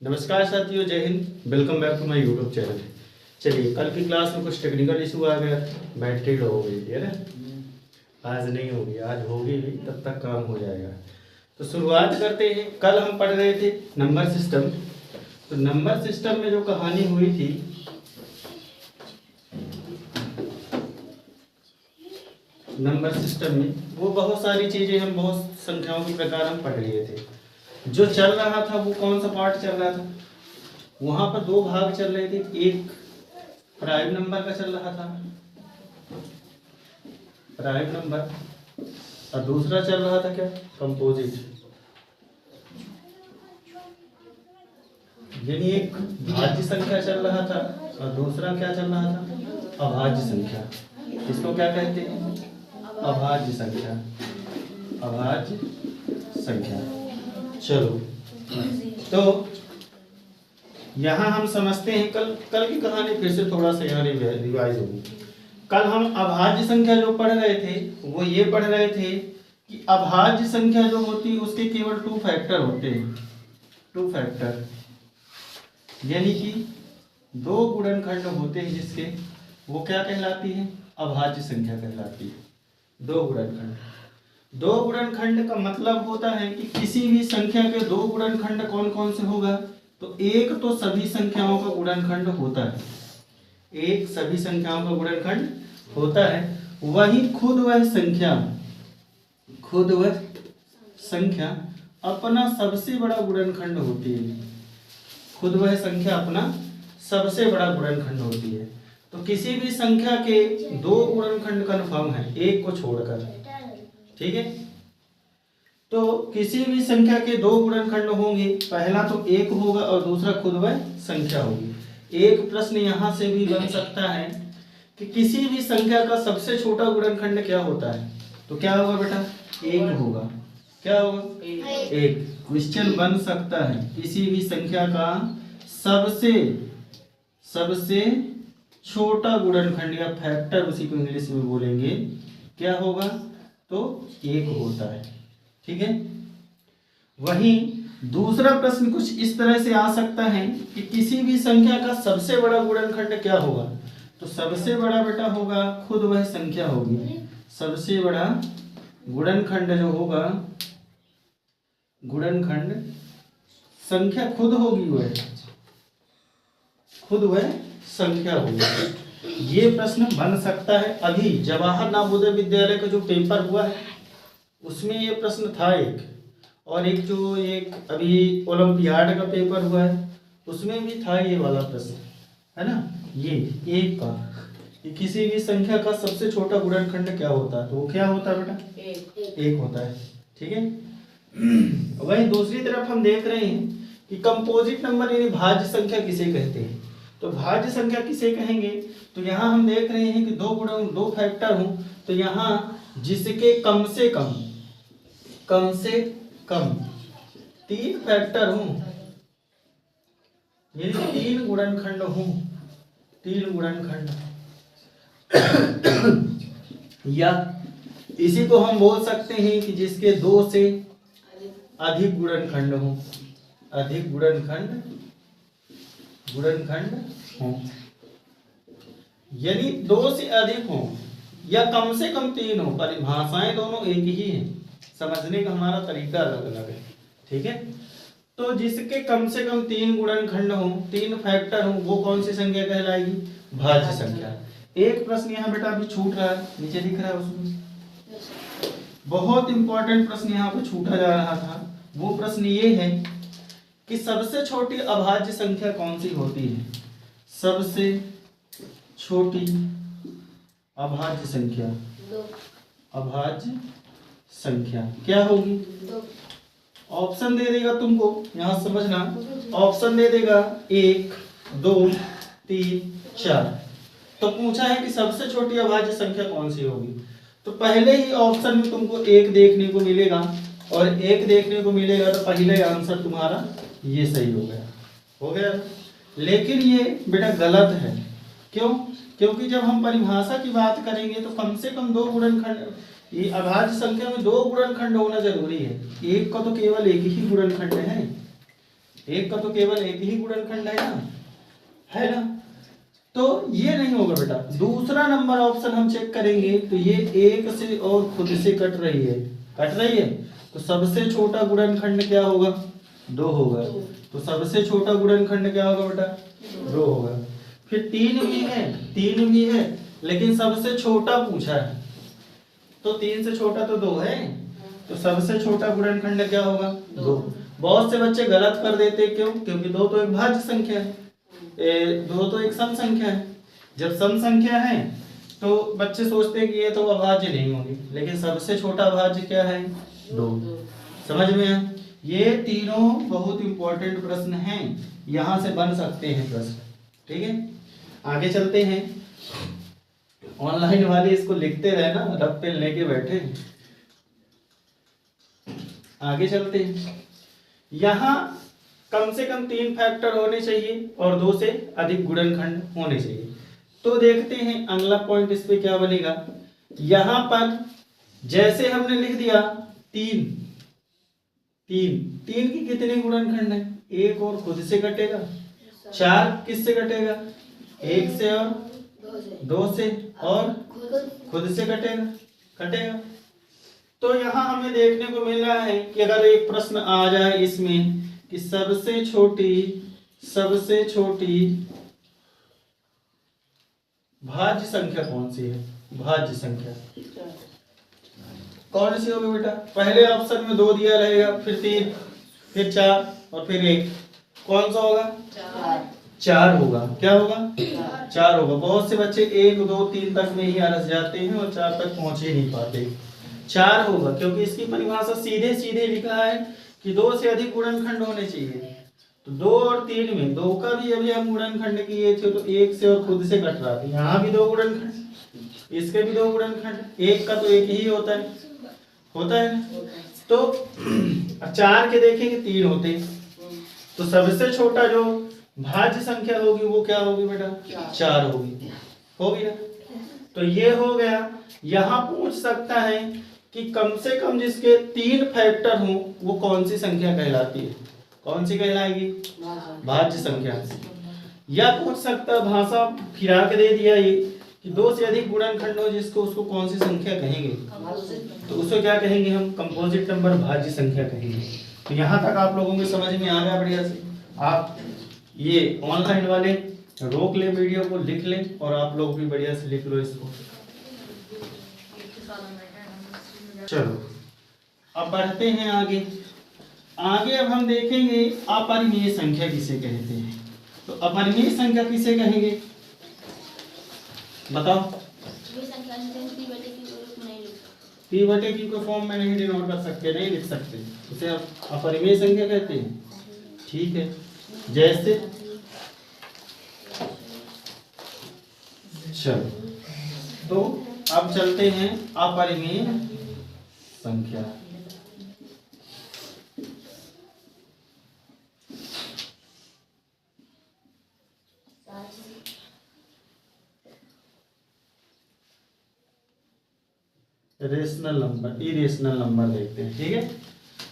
नमस्कार साथियों, जय Hind. Welcome back to my YouTube channel. चलिए, कल की क्लास में कुछ टेक्निकल इशू आ गया था, बैटरी लो हो गई थी, है ना। आज नहीं होगी, आज होगी भी, तब तक काम हो जाएगा। तो शुरुआत करते हैं। कल हम पढ़ रहे थे नंबर सिस्टम। तो नंबर सिस्टम में जो कहानी हुई थी, नंबर सिस्टम में वो बहुत सारी चीज़ें, हम बहुत संख्याओं के प्रकार हम पढ़ लिए थे। जो चल रहा था वो कौन सा पार्ट चल रहा था, वहां पर दो भाग चल रहे थे। एक प्राइम नंबर का चल रहा था, प्राइम नंबर, और दूसरा चल रहा था क्या, कंपोजिट। यानी एक भाज्य संख्या चल रहा था और दूसरा क्या चल रहा था, अभाज्य संख्या। इसको क्या कहते हैं, अभाज्य संख्या, अभाज्य संख्या। चलो, तो यहाँ हम समझते हैं। कल की कहानी फिर से थोड़ा सा यहाँ रिवाइज होगी। कल हम अभाज्य संख्या जो पढ़ रहे थे वो ये पढ़ रहे थे कि अभाज्य संख्या जो होती है उसके केवल 2 फैक्टर होते हैं। 2 फैक्टर यानी कि 2 गुणनखंड होते हैं जिसके, वो क्या कहलाती है, अभाज्य संख्या कहलाती है। 2 गुणनखंड। 2 गुणनखंड का मतलब होता है कि किसी भी संख्या के 2 गुणनखंड कौन कौन से होगा। तो एक तो सभी संख्याओं का गुणनखंड होता है, एक सभी संख्याओं का गुणनखंड होता है। वही खुद वह संख्या अपना सबसे बड़ा गुणनखंड होती है। खुद वह संख्या अपना सबसे बड़ा गुणनखंड होती है। तो किसी भी संख्या के 2 गुणनखंड कन्फर्म है, एक को छोड़कर, ठीक है। तो किसी भी संख्या के 2 गुणनखंड होंगे, पहला तो एक होगा और दूसरा खुद वह संख्या होगी। एक प्रश्न यहाँ से भी बन सकता है कि किसी भी संख्या का सबसे छोटा गुणनखंड क्या होता है। तो क्या होगा बेटा, एक होगा। क्या होगा, एक। क्वेश्चन बन सकता है किसी भी संख्या का सबसे छोटा गुणनखंड या फैक्टर, उसी को इंग्लिश में बोलेंगे, क्या होगा, तो एक होता है, ठीक है। वहीं दूसरा प्रश्न कुछ इस तरह से आ सकता है कि किसी भी संख्या का सबसे बड़ा गुणनखंड क्या होगा। तो सबसे बड़ा बेटा होगा खुद वह संख्या होगी। सबसे बड़ा गुणनखंड जो होगा, गुणनखंड संख्या खुद होगी, वह खुद वह संख्या होगी। ये प्रश्न बन सकता है। अभी जवाहर नवोदय विद्यालय का जो पेपर हुआ है उसमें ये प्रश्न था एक, और एक जो एक अभी ओलंपियाड का पेपर हुआ है उसमें भी था ये वाला प्रश्न, है ना। ये एक का कि किसी भी संख्या का सबसे छोटा गुणनखंड क्या होता है, तो वो क्या होता है बेटा, एक होता है, ठीक है। वहीं दूसरी तरफ हम देख रहे हैं कि कंपोजिट नंबर यानी भाज्य संख्या किसे कहते हैं। तो भाज्य संख्या किसे कहेंगे, तो यहाँ हम देख रहे हैं कि 2 फैक्टर हों, तो यहाँ जिसके कम से कम 3 फैक्टर हों, यानी 3 गुणनखंड हों, 3 गुणनखंड या इसी को हम बोल सकते हैं कि जिसके 2 से अधिक गुणनखंड हों, अधिक गुणनखंड हों, यानी 2 से अधिक हो या कम से कम 3 हो। परिभाषाएं दोनों एक ही हैं, समझने का हमारा तरीका अलग अलग है, ठीक है। तो जिसके कम से कम 3 गुणनखंड हो, 3 फैक्टर हो, वो कौन सी संख्या कहलाएगी, भाज्य संख्या। एक प्रश्न यहाँ बेटा अभी छूट रहा है, नीचे दिख रहा है, उसमें बहुत इंपॉर्टेंट प्रश्न यहाँ पे छूटा जा रहा था। वो प्रश्न ये है कि सबसे छोटी अभाज्य संख्या कौन सी होती है। सबसे छोटी अभाज्य संख्या, अभाज्य संख्या क्या होगी। ऑप्शन दे देगा तुमको, यहां समझना, ऑप्शन दे देगा 1, 2, 3, 4। तो पूछा है कि सबसे छोटी अभाज्य संख्या कौन सी होगी। तो पहले ही ऑप्शन में तुमको 1 देखने को मिलेगा, और 1 देखने को मिलेगा तो पहले आंसर तुम्हारा ये सही हो गया। लेकिन ये बेटा गलत है। क्यों, क्योंकि जब हम परिभाषा की बात करेंगे तो कम से कम 2 गुणनखंड, ये अभाज्य संख्या में 2 गुणनखंड होना जरूरी है। एक का तो केवल एक ही गुणनखंड है, एक का तो केवल एक ही गुणनखंड है ना। तो ये नहीं होगा बेटा। दूसरा नंबर ऑप्शन हम चेक करेंगे तो ये एक से और खुद से कट रही है तो सबसे छोटा गुणनखंड क्या होगा, 2 होगा। तो सबसे छोटा गुणनखंड क्या होगा बेटा, 2 होगा। फिर 3 भी है लेकिन सबसे छोटा पूछा है तो 3 से छोटा तो 2 है, तो सबसे छोटा गुणनखंड क्या होगा, 2। बहुत से बच्चे गलत कर देते, क्यों? क्योंकि 2 तो एक भाज्य संख्या है, 2 तो एक सम संख्या है। जब सम संख्या है तो बच्चे सोचते हैं कि ये तो अभाज्य नहीं होगी, लेकिन सबसे छोटा भाज्य क्या है, 2। समझ में आया? ये तीनों बहुत इंपॉर्टेंट प्रश्न हैं, यहां से बन सकते हैं प्रश्न। ठीक है, आगे चलते हैं। ऑनलाइन वाले इसको लिखते रहे ना, रफ पेन लेके बैठे। आगे चलते हैं। यहाँ कम से कम 3 फैक्टर होने चाहिए और 2 से अधिक गुणनखंड होने चाहिए। तो देखते हैं अगला पॉइंट इस पे क्या बनेगा। यहां पर जैसे हमने लिख दिया 3 की कितने गुणनखंड है, 1 और खुद से कटेगा, 4 किससे कटेगा, 1 से और 2 से, और खुद से कटेगा। तो यहाँ हमें देखने को मिल रहा है कि अगर एक प्रश्न आ जाए इसमें कि सबसे छोटी भाज्य संख्या कौन सी है, भाज्य संख्या कौन सी होगी बेटा। पहले ऑप्शन में 2 दिया रहेगा, फिर 3, फिर 4 और फिर 1। कौन सा होगा, 4 होगा। क्या होगा, 4 होगा। बहुत से बच्चे 1, 2, 3 तक में ही अरस जाते हैं और 4 तक पहुंच ही नहीं पाते। 4 होगा क्योंकि इसकी परिभाषा सीधे लिखा है कि 2 से अधिक गुणनखंड होने चाहिए। तो 2 और 3 में 2 का भी अभी हम गुणनखंड किए थे तो 1 से और खुद से कट रहा था। यहाँ भी 2 गुणनखंड, इसके भी 2 गुणनखंड, 1 का तो 1 ही होता है तो 4 के देखेंगे 3 होते। तो सबसे छोटा जो भाज्य संख्या होगी वो क्या होगी बेटा, 4 होगी ना। तो ये हो गया। यहाँ पूछ सकता है कि कम से कम जिसके 3 फैक्टर हों वो कौन सी संख्या कहलाती है, कौन सी कहलाएगी, भाज्य संख्या। या पूछ सकता है, भाषा फिरा के दे दिया ये कि 2 से अधिक गुणनखंड हो जिसको, उसको कौन सी संख्या कहेंगे, तो उसको क्या कहेंगे हम, कंपोजिट नंबर, भाज्य संख्या कहेंगे। तो यहाँ तक आप लोगों के समझ में आ गया बढ़िया से। आप ये ऑनलाइन वाले रोक ले वीडियो को, लिख लें और आप लोग भी बढ़िया से लिख लो इसको। चलो अब बढ़ते हैं आगे। अब हम देखेंगे अपरिमेय संख्या किसे कहते हैं। तो अपरिमेय संख्या किसे कहेंगे बताओ। p/q को फॉर्म में नहीं डिनोट कर सकते, नहीं लिख सकते, उसे आप अपरिमेय संख्या कहते हैं। ठीक है, जैसे चलो तो अब चलते हैं अपरिमेय संख्या। रेशनल नंबर, इरेशनल नंबर देखते हैं। ठीक है,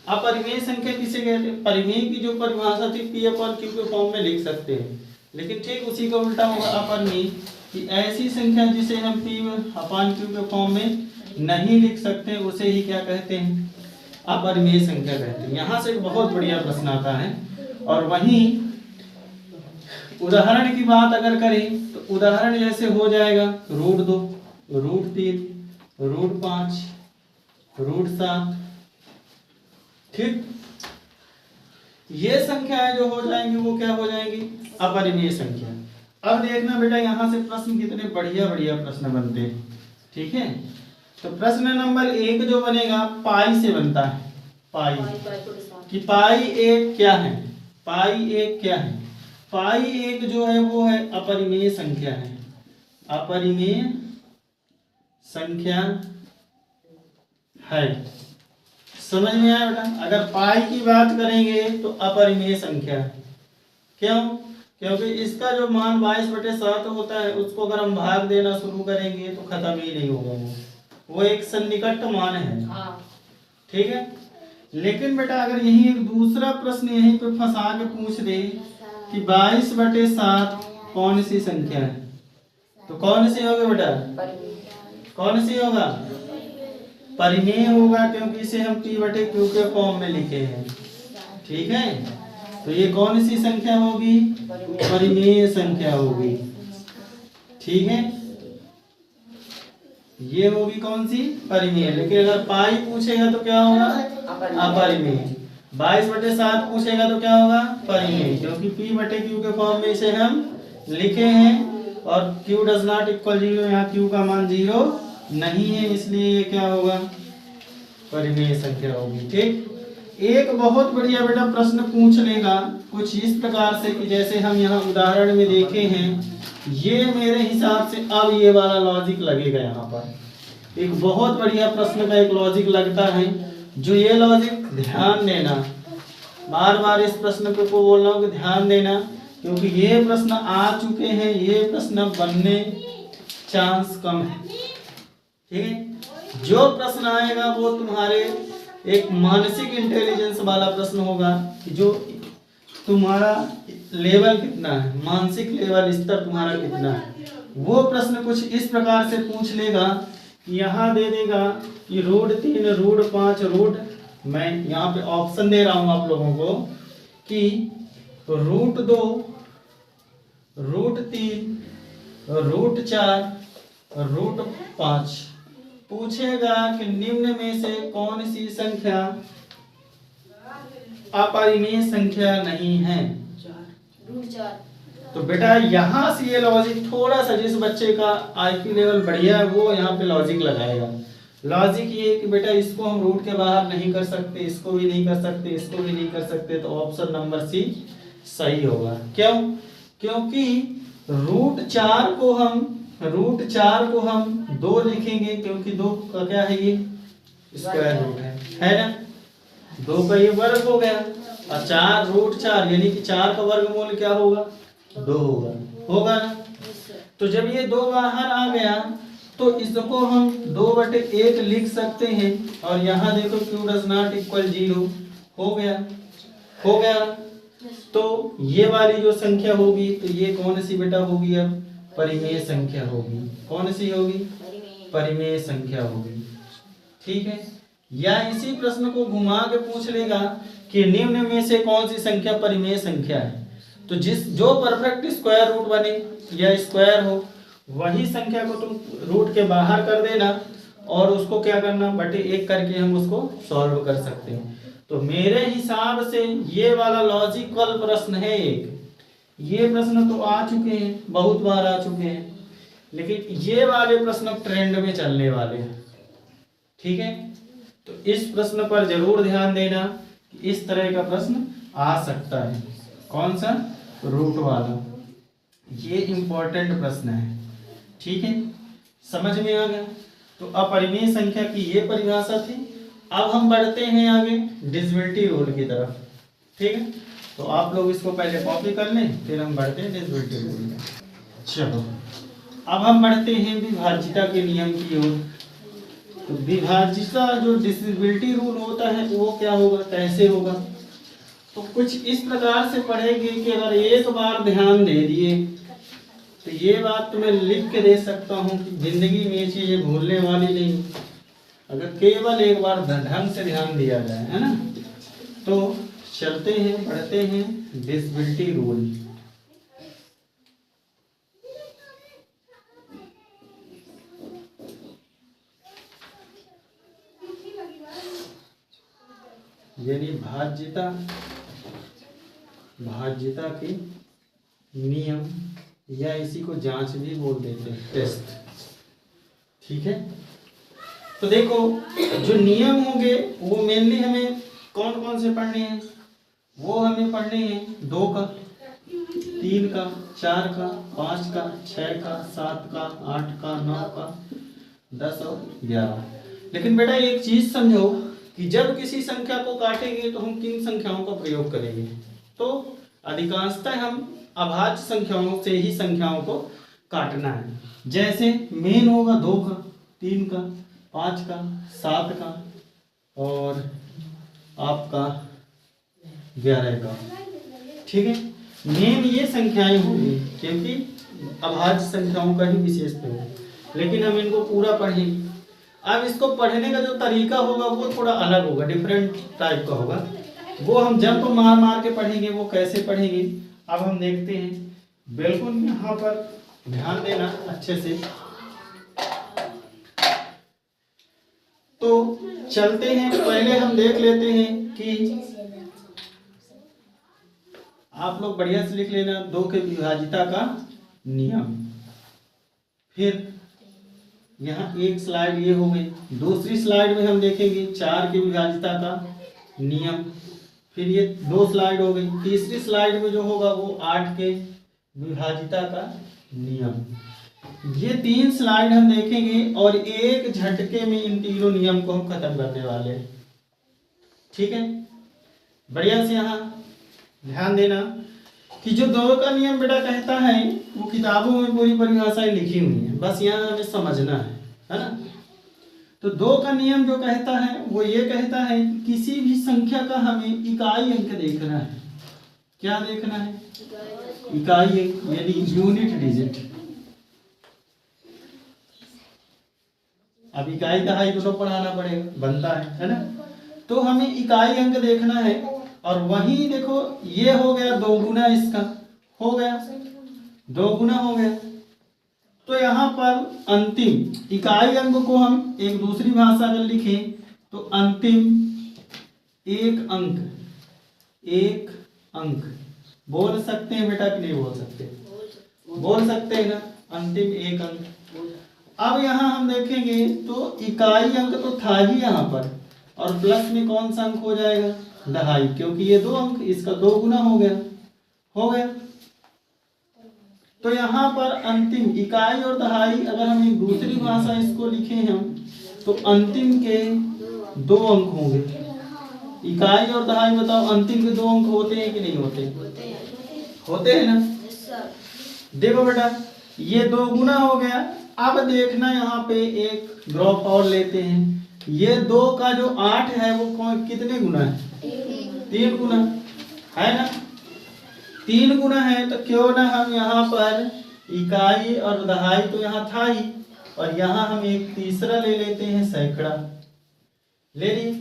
अपरिमेय संख्या किसे कहते हैं। परिमेय की जो परिभाषा थी p/q के फॉर्म में लिख सकते हैं, लेकिन ठीक उसी का उल्टा होगा अपरिमेय, कि ऐसी संख्या जिसे हम p/q के फॉर्म में नहीं लिख सकते उसे ही क्या कहते हैं, अपरिमेय संख्या कहते हैं। यहाँ से एक बहुत बढ़िया प्रश्न आता है। और वहीं उदाहरण की बात अगर करें तो उदाहरण जैसे हो जाएगा √2, √3, √5, √7। ठीक, ये संख्याएं जो हो जाएंगी वो क्या हो जाएंगी, अपरिमेय संख्या। अब देखना बेटा यहाँ से प्रश्न कितने बढ़िया बढ़िया प्रश्न बनते हैं। ठीक है, तो प्रश्न नंबर 1 जो बनेगा पाई से बनता है। पाई कि पाई एक क्या है, पाई एक क्या है, पाई एक जो है वो है अपरिमेय संख्या है, अपरिमेय संख्या है। समझ में आया बेटा। अगर पाई की बात करेंगे तो अपरिमेय संख्या, क्यों, क्योंकि इसका जो मान 22/7 होता है उसको अगर हम भाग देना शुरू करेंगे तो खत्म ही नहीं होगा, वो एक सन्निकट मान है। ठीक है, लेकिन बेटा अगर यही एक दूसरा प्रश्न यहीं पे फंसा के पूछ दे कि 22/7 कौन सी संख्या है, तो कौन सी होगी बेटा? कौन सी होगा? परिमेय होगा, क्योंकि इसे हम p/q के फॉर्म में लिखे हैं। ठीक है, तो ये कौन सी संख्या होगी? परिमेय संख्या होगी। ठीक है, ये होगी कौन सी? परिमेय। लेकिन अगर पाई पूछेगा तो क्या होगा? अपरिमेय। 22/7 पूछेगा तो क्या होगा? परिमेय, क्योंकि p/q के फॉर्म में इसे हम लिखे हैं और q डज नॉट इक्वल 0, यहाँ q का मान 0 नहीं है, इसलिए ये क्या होगा? परिमेय संख्या होगी। ठीक, एक बहुत बढ़िया बेटा प्रश्न पूछ लेगा कुछ इस प्रकार से कि जैसे हम यहाँ उदाहरण में देखे हैं, ये मेरे हिसाब से अब ये वाला लॉजिक लगेगा। यहाँ पर एक बहुत बढ़िया प्रश्न का एक लॉजिक लगता है, जो ये लॉजिक ध्यान देना, बार बार इस प्रश्न को बोल रहा हूँ कि ध्यान देना, क्योंकि ये प्रश्न आ चुके हैं, ये प्रश्न बनने चांस कम है। ठीक है, जो प्रश्न आएगा वो तुम्हारे एक मानसिक इंटेलिजेंस वाला प्रश्न होगा कि जो तुम्हारा लेवल कितना है, मानसिक लेवल स्तर तुम्हारा कितना है। वो प्रश्न कुछ इस प्रकार से पूछ लेगा कि यहाँ दे देगा कि √3, √5, मैं यहाँ पे ऑप्शन दे रहा हूँ आप लोगों को कि √2, √3, √4, √5 पूछेगा कि निम्न में से कौन सी संख्या अपरिमेय संख्या नहीं है? √4। तो बेटा यहाँ से ये लॉजिक थोड़ा सा, जिस बच्चे का आईक्यू लेवल बढ़िया है वो यहाँ पे लॉजिक लगाएगा। लॉजिक ये कि बेटा इसको हम रूट के बाहर नहीं कर सकते, इसको भी नहीं कर सकते, इसको भी नहीं कर सकते, तो ऑप्शन नंबर सी सही होगा। क्यों? क्योंकि √4 को हम 2 लिखेंगे, क्योंकि 2 का क्या है? ये स्क्वायर रूट है ना? 2 का ये वर्ग हो गया, और 4 √4 यानी कि 4 का वर्गमूल क्या होगा? 2 होगा ना? तो जब ये 2 बाहर आ गया तो इसको हम 2/1 लिख सकते हैं, और यहाँ देखो q डज नॉट इक्वल 0 हो गया। तो ये वाली जो संख्या होगी, तो ये कौन सी बेटा होगी? अब परिमेय संख्या होगी। कौन सी होगी? परिमेय संख्या होगी। ठीक है, या इसी प्रश्न को घुमा के पूछ लेगा कि निम्न में से कौन सी संख्या परिमेय संख्या है, तो जो परफेक्ट स्क्वायर रूट बने या स्क्वायर हो, वही संख्या को तुम रूट के बाहर कर देना और उसको क्या करना? /1 करके हम उसको सॉल्व कर सकते हैं। तो मेरे हिसाब से ये वाला लॉजिकल प्रश्न है एक। ये प्रश्न तो आ चुके हैं, बहुत बार आ चुके हैं, लेकिन ये वाले प्रश्न ट्रेंड में चलने वाले हैं। ठीक है, तो इस प्रश्न पर जरूर ध्यान देना कि इस तरह का प्रश्न आ सकता है। कौन सा? रूट वाला। ये इंपॉर्टेंट प्रश्न है। ठीक है, समझ में आ गया? तो अपरिमेय संख्या की ये परिभाषा थी। अब हम बढ़ते हैं आगे डिविजिबिलिटी रूल की तरफ। ठीक है, तो आप लोग इसको पहले कॉपी कर लें, फिर हम बढ़ते हैं डिविजिबिलिटी रूल में। चलो, अब हम बढ़ते हैं विभाज्यता के नियम की ओर। तो विभाज्यता जो डिविजिबिलिटी रूल होता है वो क्या होगा, कैसे होगा? तो कुछ इस प्रकार से पढ़ेंगे कि अगर एक बार ध्यान दे दिए तो ये बात तो मैं लिख के दे सकता हूँ कि जिंदगी में ये चीजें भूलने वाली नहीं, अगर केवल एक बार ढंग से ध्यान दिया जाए, है ना? तो चलते हैं, पढ़ते हैं डिविजिबिलिटी रूल। यानी भाज्यता के नियम, या इसी को जांच भी बोल देते हैं, टेस्ट। ठीक है, तो देखो जो नियम होंगे वो मेनली हमें कौन कौन से पढ़ने हैं? वो हमें पढ़ने हैं 2 का, 3 का, 4 का, 5 का, 6 का, 7 का, 8 का, 9 का, 10 और 11। लेकिन बेटा एक चीज समझो कि जब किसी संख्या को काटेंगे तो हम किन संख्याओं का प्रयोग करेंगे? तो अधिकांशतः हम अभाज्य संख्याओं से ही संख्याओं को काटना है। जैसे मेन होगा 2 का, 3 का, 5 का, 7 का और आपका 11 का। ठीक है, मेन ये संख्याएं होंगी क्योंकि अभाज्य संख्याओं का ही विशेष प्रयोग है, लेकिन हम इनको पूरा पढ़ेंगे। अब इसको पढ़ने का जो तरीका होगा वो थोड़ा अलग होगा, डिफरेंट टाइप का होगा। वो हम जंप मार मार के पढ़ेंगे, वो कैसे पढ़ेंगे अब हम देखते हैं। बिल्कुल यहाँ पर ध्यान देना अच्छे से। तो चलते हैं, पहले हम देख लेते हैं कि आप लोग बढ़िया से लिख लेना 2 के विभाजिता का नियम। फिर यहाँ एक स्लाइड ये हो गई, दूसरी स्लाइड में हम देखेंगे 4 के विभाजिता का नियम। फिर ये 2 स्लाइड हो गई, तीसरी स्लाइड में जो होगा वो 8 के विभाजिता का नियम। ये 3 स्लाइड हम देखेंगे और एक झटके में इन तीनों नियम को हम खत्म करने वाले हैं। ठीक है, बढ़िया से यहाँ ध्यान देना कि जो 2 का नियम बेटा कहता है वो किताबों में पूरी परिभाषाएं लिखी हुई हैं, बस यहाँ हमें समझना है ना। तो 2 का नियम जो कहता है वो ये कहता है कि किसी भी संख्या का हमें इकाई अंक देखना है। क्या देखना है? इकाई अंक, यानी यूनिट डिजिट। अब इकाई दहाई दोनों पढ़ाना पड़ेगा, बनता है ना। तो हमें इकाई अंक देखना है और वहीं देखो ये हो गया 2 गुना, इसका हो गया 2 गुना हो गया। तो यहाँ पर अंतिम इकाई अंक को हम एक दूसरी भाषा में लिखें तो अंतिम एक अंक बोल सकते हैं बेटा कि नहीं बोल सकते? बोल सकते हैं ना, अंतिम एक अंक। अब यहाँ हम देखेंगे तो इकाई अंक तो था ही यहाँ पर, और प्लस में कौन सा अंक हो जाएगा? दहाई, क्योंकि ये 2 अंक, इसका 2 गुना हो गया। तो यहाँ पर अंतिम इकाई और दहाई, अगर हम एक दूसरी भाषा इसको लिखें हम तो अंतिम के 2 अंक होंगे। इकाई और दहाई बताओ, अंतिम के 2 अंक होते हैं कि नहीं होते? होते हैं ना। देखो बेटा ये 2 गुना हो गया। अब देखना यहाँ पे एक ड्रॉप और लेते हैं, ये 2 का जो 8 है वो कितने गुना है? 3 गुना है ना। 3 गुना है तो क्यों ना हम यहाँ पर इकाई और दहाई तो यहाँ था ही, और यहाँ हम एक तीसरा ले लेते हैं, सैकड़ा ले ली।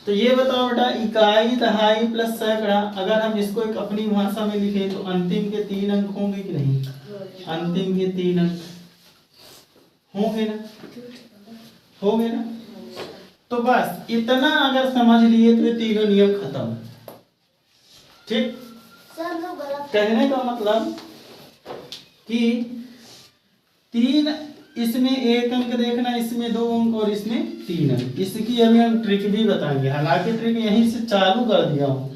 तो ये बताओ बेटा इकाई दहाई प्लस सैकड़ा, अगर हम इसको एक अपनी भाषा में लिखें तो अंतिम के 3 अंक होंगे कि नहीं? अंतिम के 3 अंक होंगे ना। तो बस इतना अगर समझ लिए तो ये तीनों नियम खत्म। ठीक, कहने का मतलब कि 3, इसमें 1 अंक देखना, इसमें 2 अंक और इसमें 3 अंक। इसकी अभी हम ट्रिक भी बताएंगे, हालांकि ट्रिक यहीं से चालू कर दिया हूं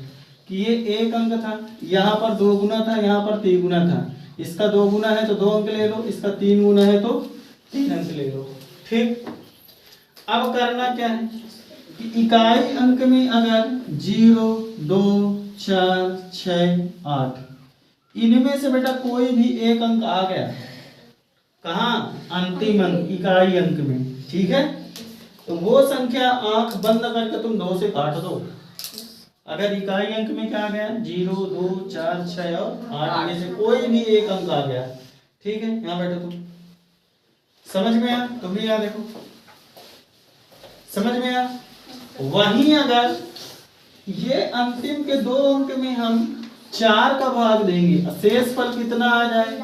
कि ये 1 अंक था, यहाँ पर 2 गुना था, यहाँ पर 3 गुना था। इसका 2 गुना है तो 2 अंक ले लो, इसका 3 गुना है तो 3 अंक ले लो। ठीक, अब करना क्या है कि इकाई अंक में अगर 0, 2, 4, 6, 8 इनमें से बेटा कोई भी एक अंक आ गया, कहाँ? अंतिम अंक इकाई अंक में। ठीक है, तो वो संख्या आंख बंद करके तुम 2 से काट दो। अगर इकाई अंक में क्या आ गया? 0, 2, 4, 6 और 8 में से कोई भी एक अंक आ गया। ठीक है, यहाँ बैठो तुम, समझ में आया? तुम भी यहाँ देखो, समझ में आया? वहीं अगर ये अंतिम के 2 अंक में हम 4 का भाग देंगे, शेष फल कितना आ जाए?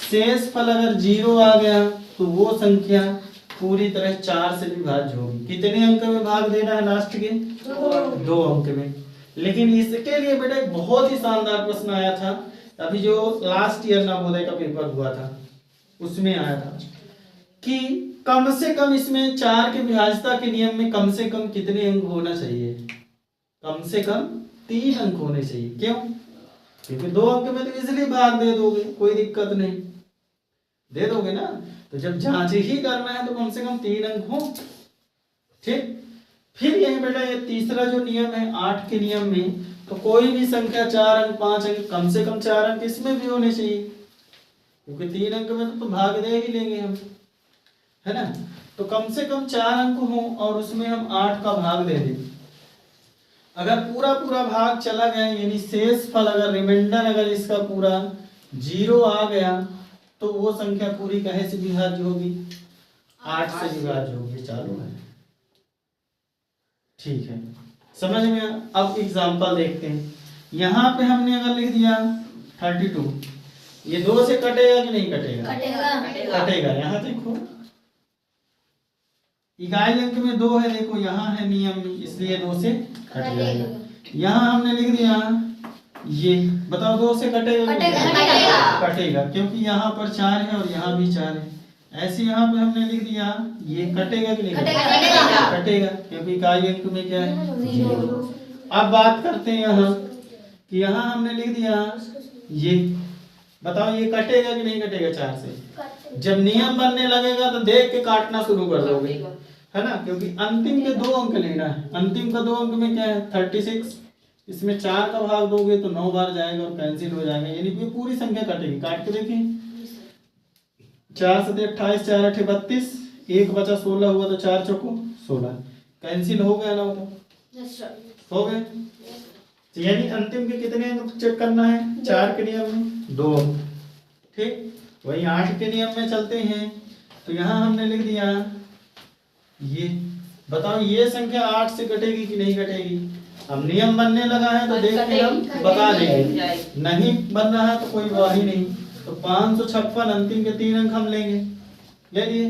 शेष फल अगर 0 आ गया तो वो संख्या पूरी तरह 4 से विभाज्य होगी। कितने अंक में भाग देना है लास्ट के? 2 अंक में। लेकिन इसके लिए बेटा एक बहुत ही शानदार प्रश्न आया था, अभी जो लास्ट ईयर नवोदय का पेपर हुआ था उसमें आया था कि कम से कम इसमें 4 के विभाज्यता के नियम में कम से कम कितने अंक होना चाहिए? कम से कम 3 अंक होने चाहिए। क्यों? क्योंकि 2 अंक में तो इजीली भाग दे दोगे, कोई दिक्कत नहीं, दे दोगे ना। तो जब जांच ही करना है तो कम से कम 3 अंक हो। ठीक, फिर यही बेटा ये तीसरा जो नियम है 8 के नियम में, तो कोई भी संख्या 4 अंक 5 अंक कम से कम 4 अंक इसमें भी होने चाहिए, क्योंकि 3 अंक में तो भाग दे ही लेंगे हम, है ना। तो कम से कम 4 अंक हो और उसमें हम 8 का भाग दे दें अगर पूरा पूरा भाग चला गया यानी शेष फल अगर रिमाइंडर अगर इसका पूरा 0 आ गया तो वो संख्या पूरी कहे से विभाज्य होगी? 8 से विभाज्य होगी। चालू है, ठीक है, समझ में। अब एग्जांपल देखते हैं। यहाँ पे हमने अगर लिख दिया 32, ये 2 से कटेगा कि नहीं कटेगा? कटेगा। यहाँ देखो इकाई अंक में 2 है, देखो यहाँ है नियम में, इसलिए 2 से कट जाएगा। यहाँ हमने लिख दिया ये, बताओ 2 से कटेगा? कटेगा, क्योंकि यहाँ पर 4 है और यहाँ भी 4 है। ऐसे यहाँ पे हमने लिख दिया ये कटेगा कि नहीं कटेगा? कटेगा, क्योंकि इकाई अंक में क्या है? 0। अब बात करते हैं यहाँ कि यहाँ हमने लिख दिया ये, बताओ ये कटेगा कि नहीं कटेगा 4 से? जब नियम बनने लगेगा तो देख के काटना शुरू कर दोगे, है ना, क्योंकि अंतिम के 2 अंक लेना है। अंतिम का 2 अंक में क्या है? 36, इसमें 4 का भाग दोगे तो 9 बार जाएगा और कैंसिल हो जाएगा, यानी कि पूरी संख्या कटेगी। काट के देखिए, 4 से 28, 4 8 32, 1 बचा 16 हुआ तो 4 चौको 16, कैंसिल हो गया ना? वो हो गए। तो यानी अंतिम के कितने अंक चेक करना है? 4 के नियम में 2 अंक, ठीक। वही 8 के नियम में चलते हैं तो यहाँ हमने लिख दिया ये, बताओ ये संख्या 8 से कटेगी कि नहीं कटेगी? अब नियम बनने लगा है तो देख के हम बता देंगे, नहीं बन रहा है तो कोई वाही नहीं। तो 556 अंतिम के 3 अंक हम लेंगे, ले लिए,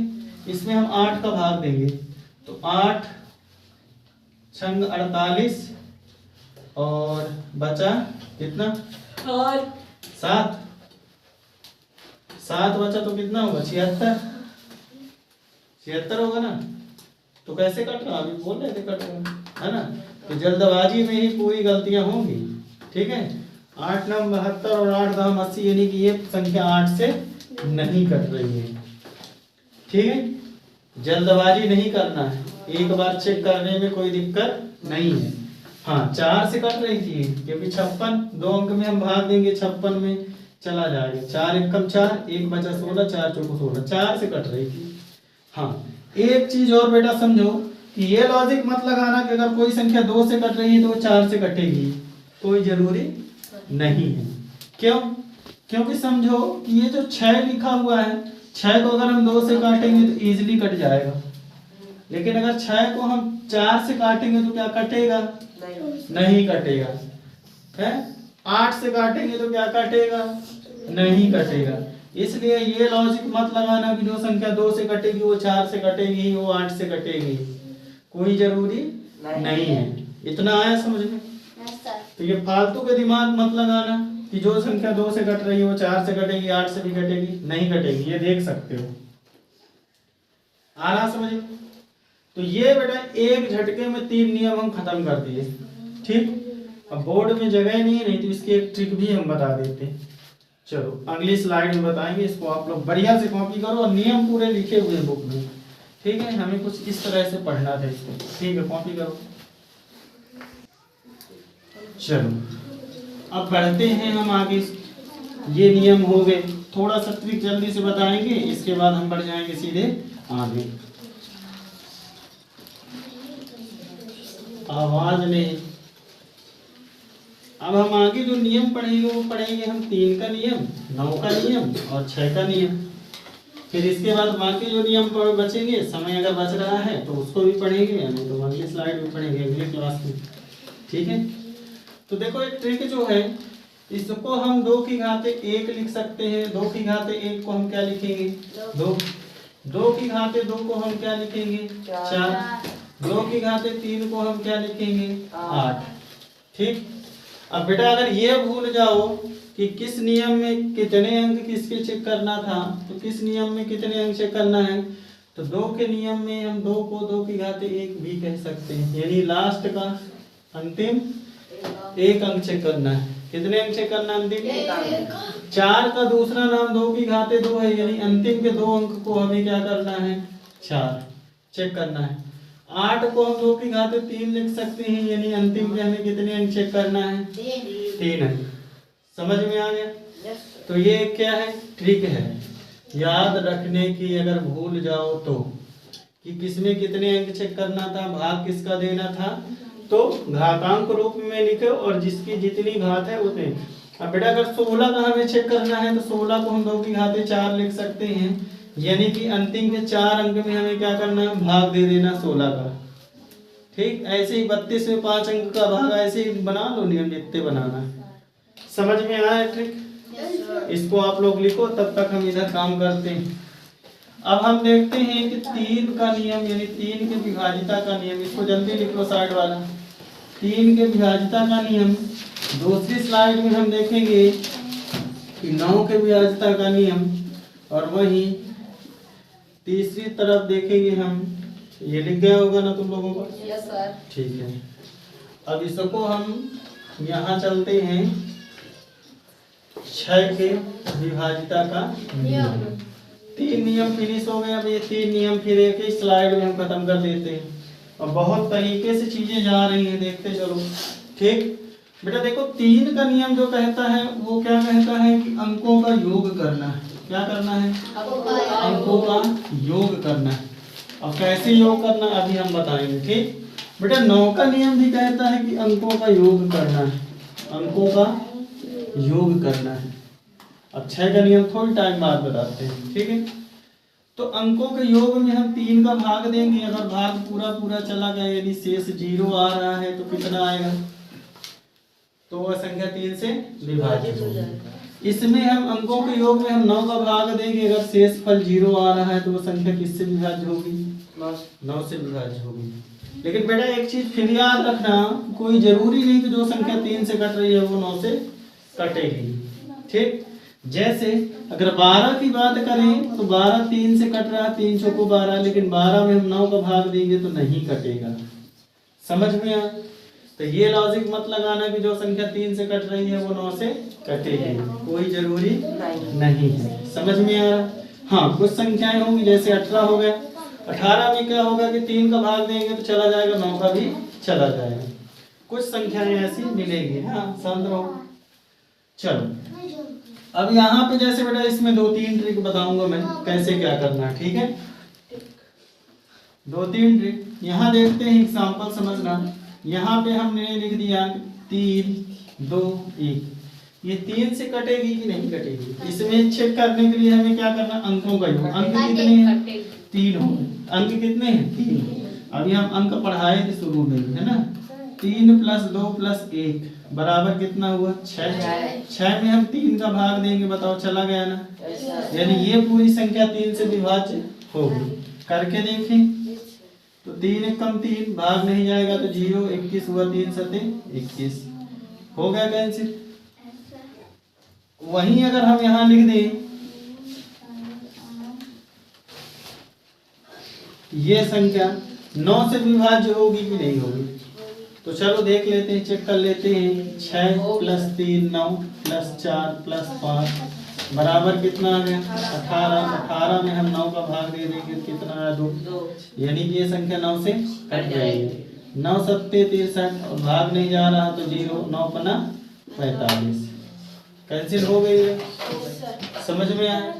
इसमें हम 8 का भाग देंगे तो 8 छंग 48 और बचा कितना? 7 बचा तो कितना होगा? 76 होगा ना? तो कैसे कट रहा? अभी बोल रहे थे कट रहा है ना। तो जल्दबाजी में ही पूरी गलतियां होंगी, ठीक है। 8 9 72 और 8 10 80, यानी कि ये संख्या 8 से नहीं कट रही है, ठीक है। जल्दबाजी नहीं करना है, एक बार चेक करने में कोई दिक्कत नहीं है। हाँ 4 से कट रही थी क्योंकि 56 2 अंक में हम भाग देंगे, 56 में चला जाएगा, 4 एकम 4, 1 बचा 16, 4 चौको 16, 4 से कट रही थी। हाँ एक चीज और बेटा समझो कि ये लॉजिक मत लगाना कि अगर कोई संख्या 2 से कट रही है तो 4 से कटेगी, कोई जरूरी नहीं है। क्यों? क्योंकि समझो कि ये जो 6 लिखा हुआ है, 6 को अगर हम 2 से काटेंगे तो इजीली कट जाएगा, लेकिन अगर 6 को हम 4 से काटेंगे तो क्या कटेगा? नहीं कटेगा, है। 8 से काटेंगे तो क्या कटेगा? नहीं कटेगा। इसलिए ये लॉजिक मत लगाना कि जो संख्या 2 से कटेगी वो 4 से कटेगी, वो 8 से कटेगी, कोई जरूरी नहीं है। इतना आया समझ में? तो ये फालतू के दिमाग मत लगाना कि जो संख्या 2 से कट रही है वो 4 से कटेगी, 8 से भी कटेगी, नहीं कटेगी, ये देख सकते हो। आ रहा समझ में? तो ये बेटा एक झटके में 3 नियम हम खत्म कर दिए, ठीक। अब बोर्ड में जगह नहीं है, नहीं तो इसकी एक ट्रिक भी हम बता देते हैं। चलो अगली स्लाइड में बताएंगे, इसको आप लोग बढ़िया से कॉपी करो और नियम पूरे लिखे हुए बुक में, ठीक है। हमें कुछ इस तरह से पढ़ना था इसको, ठीक है, कॉपी करो। चलो अब बढ़ते हैं हम आगे। ये नियम हो गए, थोड़ा सा ट्रिक जल्दी से बताएंगे, इसके बाद हम बढ़ जाएंगे सीधे आगे। आवाज नहीं। अब हम आगे जो नियम पढ़ेंगे वो पढ़ेंगे हम 3 का नियम, 9 का नियम और 6 का नियम। फिर इसके बाद बाकी जो नियम बचेंगे, समय अगर बच रहा है तो उसको भी पढ़ेंगे, नहीं तो अगली स्लाइड में पढ़ेंगे अगली क्लास में, ठीक है। तो देखो एक ट्रिक जो है, इसको हम 2 की घाते 1 लिख सकते हैं। 2 की घाते 1 को हम क्या लिखेंगे? 2। 2 की घाते 2 को हम क्या लिखेंगे? 4। 2 की घाते 3 को हम क्या लिखेंगे? 8, ठीक। अब बेटा अगर ये भूल जाओ कि किस नियम में कितने अंक किसके चेक करना था, तो किस नियम में कितने अंक चेक करना है, तो 2 के नियम में हम 2 को 2 की घाते 1 भी कह सकते हैं, यानी लास्ट का अंतिम 1 अंक चेक करना है। कितने अंक चेक करना है? अंतिम 4 का दूसरा नाम 2 की घाते 2 है, यानी अंतिम के 2 अंक को हमें क्या करना है? 4 चेक करना है। 8 को हम 2 की घाते 3 लिख सकते हैं, यानी अंतिम के हमें कितने अंक चेक करना है? 3 अंक। समझ में आ गया? तो ये क्या है? ट्रिक है याद रखने की। अगर भूल जाओ तो कि किसमें कितने अंक चेक करना था, भाग किसका देना था, तो घातांक रूप में लिखे और जिसकी जितनी घात है उतने। अब बेटा अगर 16 का हमें चेक करना है तो 16 को हम 2 की घात 4 लिख सकते हैं, यानी कि अंतिम के 4 अंक में हमें क्या करना है, भाग दे देना 16 का। ठीक, ऐसे ही 32 में 5 अंक का भाग ऐसे ही बना लो, नियम जितने बनाना। समझ में आया ट्रिक? इसको आप लोग लिखो, तब तक हम इधर काम करते हैं। अब हम देखते हैं कि 3 का नियम यानी 3 के विभाजिता का नियम, इसको जल्दी लिख लो साइड वाला। 3 के विभाजिता का नियम दूसरी स्लाइड में हम देखेंगे कि 9 के विभाजिता का नियम, और वहीं तीसरी तरफ देखेंगे हम, ये लिख गया होगा ना तुम लोगों को? Yes sir. ठीक है, अब इसको हम यहाँ चलते हैं 6 के विभाजिता का नियम। 3 नियम फिनिश हो गए। अब ये 3 नियम फिर एक ही स्लाइड में हम खत्म कर देते हैं, और बहुत तरीके से चीजें जा रही हैं, देखते चलो। ठीक बेटा देखो, 3 का नियम जो कहता है वो क्या कहता है कि अंकों का योग करना है। क्या करना है? अंकों का योग करना है। अब कैसे योग करना अभी हम बताएंगे। ठीक बेटा, 9 का नियम भी कहता है कि अंकों का योग करना है, अंकों का योग करना है। अब 6 का नियम थोड़ी टाइम बाद बताते हैं। ठीक है, तो अंकों के योग में हम 3 का भाग देंगे। अगर भाग पूरा पूरा चला गया यदि शेष 0 आ रहा है तो कितना आएगा? तो वह संख्या 3 से विभाजित होगी। इसमें हम अंकों के योग में हम 9 का भाग देंगे। अगर शेष फल 0 आ रहा है तो वह संख्या किससे विभाज्य होगी? 9 से विभाज्य होगी। लेकिन बेटा एक चीज फिर याद रखना, कोई जरूरी नहीं कि जो संख्या 3 से कट रही है वो 9 से कटेगी। ठीक, जैसे अगर 12 की बात करें तो 12 3 से कट रहा है, 3 चौको 12, लेकिन 12 में हम 9 का भाग देंगे तो नहीं कटेगा। समझ में आया? तो ये लॉजिक मत लगाना कि जो संख्या 3 से कट रही है वो 9 से कटेगी, कोई जरूरी नहीं है। समझ में आ रहा? हाँ, कुछ संख्याएं होंगी जैसे 18 हो गया। 18 में क्या होगा कि 3 का भाग देंगे तो चला जाएगा, 9 का भी चला जाएगा। कुछ संख्याएं ऐसी मिलेगी। हाँ, शांत रहो। चलो अब यहाँ पे जैसे बेटा इसमें 2-3 ट्रिक बताऊंगा मैं कैसे क्या करना है। ठीक है, 2-3 ट्रिक यहाँ देखते हैं, एग्जांपल समझना। यहाँ पे हमने लिख दिया 3 2 1, ये 3 से कटेगी कि नहीं कटेगी? इसमें चेक करने के लिए हमें क्या करना, अंकों का योग। अंक कितने हैं? 3 हो गए। अंक कितने हैं? 3। अभी हम अंक पढ़ाए थे शुरू में, है ना? 3 + 2 + 1 बराबर कितना हुआ? 6। 6 में हम 3 का भाग देंगे, बताओ चला गया ना? यानी ये पूरी संख्या 3 से विभाज्य होगी। करके देखें तो 3 × 3 भाग नहीं जाएगा तो 0, 21 हुआ, 3 × 7 21 हो गया कैंसिल। वहीं अगर हम यहाँ लिख दें ये संख्या 9 से विभाज्य होगी कि नहीं होगी, तो चलो देख लेते हैं, चेक कर लेते हैं। 6 + 3 9 + 4 + 5 बराबर कितना आ गया? 18। 18 में हम 9 का भाग दे देंगे, कितना आया? 2। यानी कि ये संख्या 9 से कट जाएगी। 9 × 7 = 63 और भाग नहीं जा रहा तो 0। 9 × 5 = 45, कैंसिल हो गई है। समझ में आया?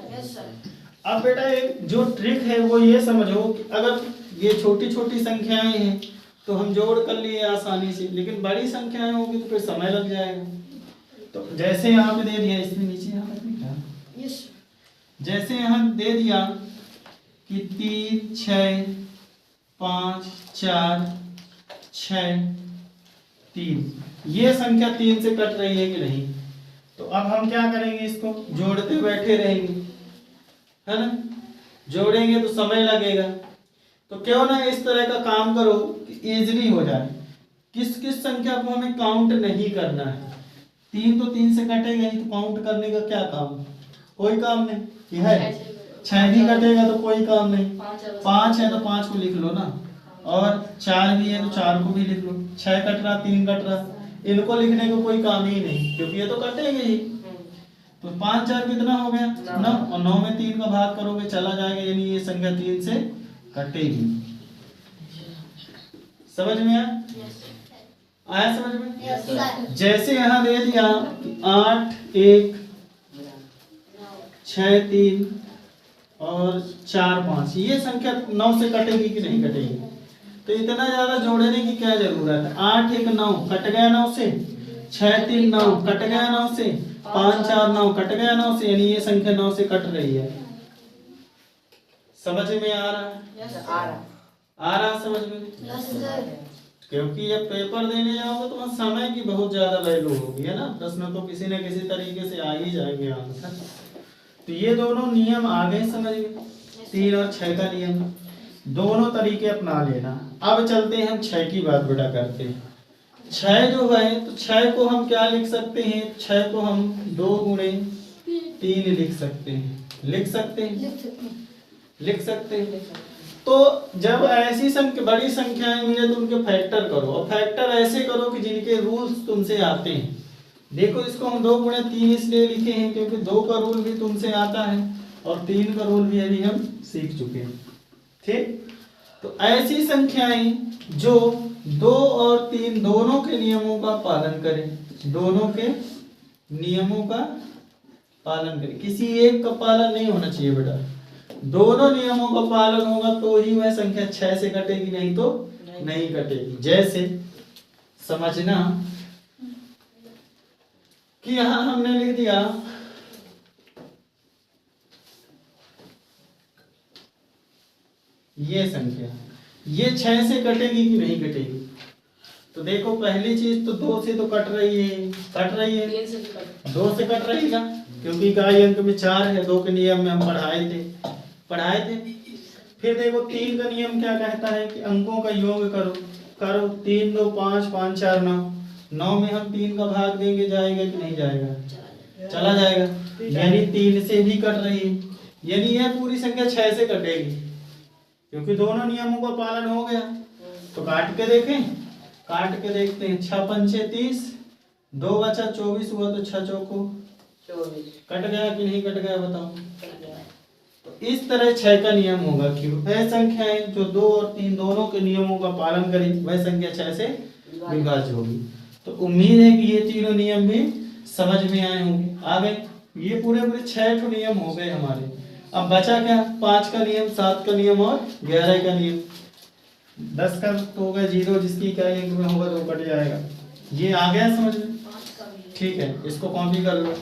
अब बेटा एक जो ट्रिक है वो ये समझो कि अगर ये छोटी छोटी संख्याएं हैं तो हम जोड़ कर लिए आसानी से, लेकिन बड़ी संख्याएं होगी तो फिर समय लग जाएगा। तो जैसे यहाँ पे दे दिया, इसमें नीचे यहाँ पे जैसे यहाँ दे दिया कि 3 6 5 4 6 3, ये संख्या 3 से कट रही है कि नहीं? तो अब हम क्या करेंगे, इसको जोड़ते बैठे रहेंगे, है ना? जोड़ेंगे तो समय लगेगा, तो क्यों ना इस तरह का काम करो कि इजीली हो जाए। किस किस संख्या को हमें काउंट नहीं करना है? 3 तो 3 से कटेगा ही, तो काउंट करने का क्या काम? कोई काम नहीं। ये है 6 भी कटेगा तो कोई काम नहीं। 5 है तो 5 को लिख लो ना, और 4 भी है तो 4 को भी लिख लो। 6 कट रहा, 3 कट रहा, इनको लिखने को कोई काम ही नहीं, क्योंकि ये तो कटेंगे ही। तो 5 4 कितना हो गया? 9, और 9 में 3 का भाग करोगे चला जाएगा, यानी ये संख्या 3 से कटेगी। समझ में आया? समझ में? जैसे यहाँ दे दिया 8 1 6 3 और 4 5, ये संख्या 9 से कटेगी कि नहीं कटेगी? तो इतना ज्यादा जोड़ने की क्या जरूरत है। 8 1 9 कट गया 9 से, 6 3 9 कट गया 9 से, 5 4 9 कट गया 9 से, यानी ये संख्या 9 से कट रही है। समझ में आ रहा है? आ रहा समझ में? क्योंकि ये पेपर देने जाओगे तो वहाँ समय की बहुत ज्यादा वैल्यू होगी, है ना। प्रश्न तो किसी न किसी तरीके से आ ही जाएंगे आंसर। तो ये दोनों नियम आ गए समझ में, 3 और 6 का नियम, दोनों तरीके अपना लेना। अब चलते हैं हम 6 की बात बेटा करते हैं। 6 जो है तो 6 को हम क्या लिख सकते हैं, 6 को हम 2 गुणे 3 लिख सकते हैं, लिख सकते हैं। तो जब ऐसी बड़ी संख्याएं मिले तो उनके फैक्टर करो, और फैक्टर ऐसे करो कि जिनके रूल्स तुमसे आते हैं। देखो इसको हम 2 गुणे 3 इसलिए लिखे हैं क्योंकि 2 का रूल भी तुमसे आता है और 3 का रूल भी अभी हम सीख चुके हैं। ठीक, तो ऐसी संख्याएं जो 2 और 3 दोनों के नियमों का पालन करें, दोनों के नियमों का पालन करें, किसी एक का पालन नहीं होना चाहिए बेटा, दोनों नियमों का पालन होगा तो ही वह संख्या 6 से कटेगी, नहीं तो नहीं कटेगी। जैसे समझना कि यहां हमने लिख दिया ये संख्या, ये 6 से कटेगी कि नहीं कटेगी। तो देखो पहली चीज तो 2 से तो कट रही है, 2 से कट रही है क्योंकि इकाई अंक में 4 है, 2 के नियम में हम पढ़ाए थे। फिर देखो 3 का नियम क्या कहता है कि अंकों का योग करो 3 2 5 5 4 9, 9 में हम 3 का भाग देंगे, जाएगा कि नहीं जाएगा, चला जाएगा, यानी 3 से भी कट रही है, यानी यह पूरी संख्या 6 से कटेगी क्योंकि दोनों नियमों का पालन हो गया। तो काट के देखते हैं, 6 पंचे 30, 2 बचा 24 हुआ, तो 6 चौको 24, कट गया कि नहीं कट गया बताओ। तो इस तरह 6 का नियम होगा कि वह संख्याएं जो 2 और 3 दोनों के नियमों का पालन करें वह संख्या 6 से विभाज्य होगी। तो उम्मीद है कि ये तीनों नियम भी समझ में आए होंगे। आ गए, ये पूरे 6 नियम हो गए हमारे। अब बचा क्या, 5 का नियम, 7 का नियम और 11 का नियम। 10 का तो होगा 0, जिसकी इकाई अंक में होगा तो कट जाएगा। ये आ गया समझ में? ठीक है, इसको कॉपी कर लो।